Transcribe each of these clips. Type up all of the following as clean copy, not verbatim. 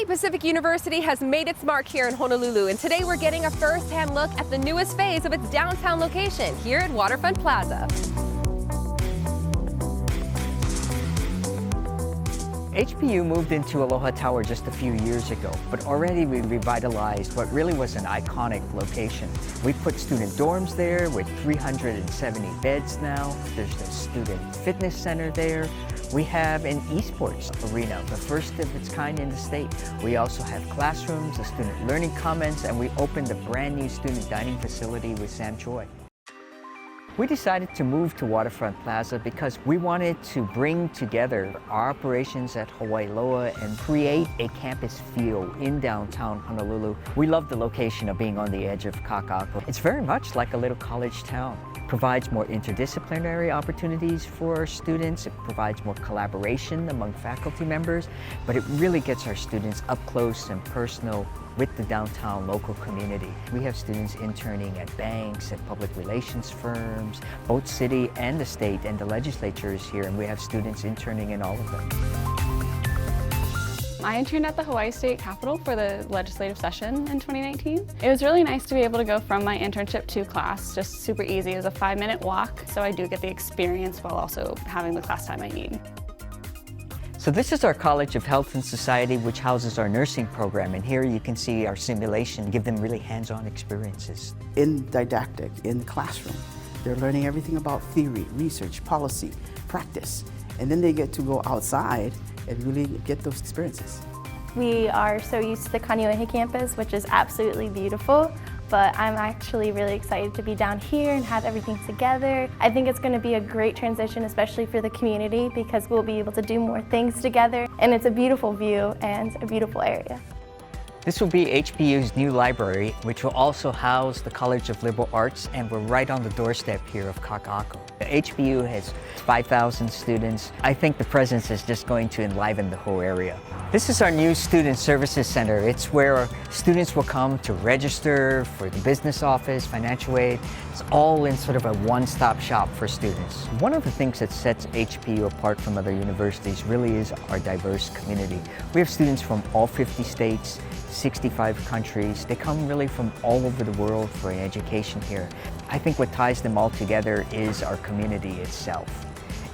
Pacific University has made its mark here in Honolulu, and today we're getting a first-hand look at the newest phase of its downtown location here at Waterfront Plaza. HPU moved into Aloha Tower just a few years ago, but already we revitalized what really was an iconic location. We put student dorms there with 370 beds now. There's a student fitness center there. We have an esports arena, the first of its kind in the state. We also have classrooms, a student learning commons, and we opened a brand new student dining facility with Sam Choi. We decided to move to Waterfront Plaza because we wanted to bring together our operations at Hawai'i and create a campus feel in downtown Honolulu. We love the location of being on the edge of Kakaako. It's very much like a little college town. It provides more interdisciplinary opportunities for our students. It provides more collaboration among faculty members, but it really gets our students up close and personal with the downtown local community. We have students interning at banks, at public relations firms, both city and the state, and the legislature is here, and we have students interning in all of them. I interned at the Hawaii State Capitol for the legislative session in 2019. It was really nice to be able to go from my internship to class, just super easy. It was a 5-minute walk, so I do get the experience while also having the class time I need. So this is our College of Health and Society, which houses our nursing program, and here you can see our simulation, give them really hands-on experiences. In didactic, in the classroom, they're learning everything about theory, research, policy, practice, and then they get to go outside and really get those experiences. We are so used to the Aloha campus, which is absolutely beautiful, but I'm actually really excited to be down here and have everything together. I think it's going to be a great transition, especially for the community, because we'll be able to do more things together, and it's a beautiful view and a beautiful area. This will be HPU's new library, which will also house the College of Liberal Arts, and we're right on the doorstep here of Kakaako. HPU has 5,000 students. I think the presence is just going to enliven the whole area. This is our new Student Services Center. It's where students will come to register for the business office, financial aid. It's all in sort of a one-stop shop for students. One of the things that sets HPU apart from other universities really is our diverse community. We have students from all 50 states, 65 countries. They come really from all over the world for an education here. I think what ties them all together is our community itself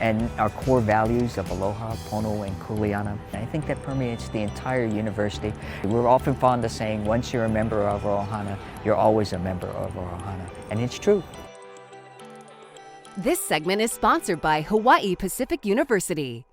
and our core values of aloha, pono, and kuleana. I think that permeates the entire university. We're often fond of saying, once you're a member of Ohana, you're always a member of Ohana, and it's true. This segment is sponsored by Hawaii Pacific University.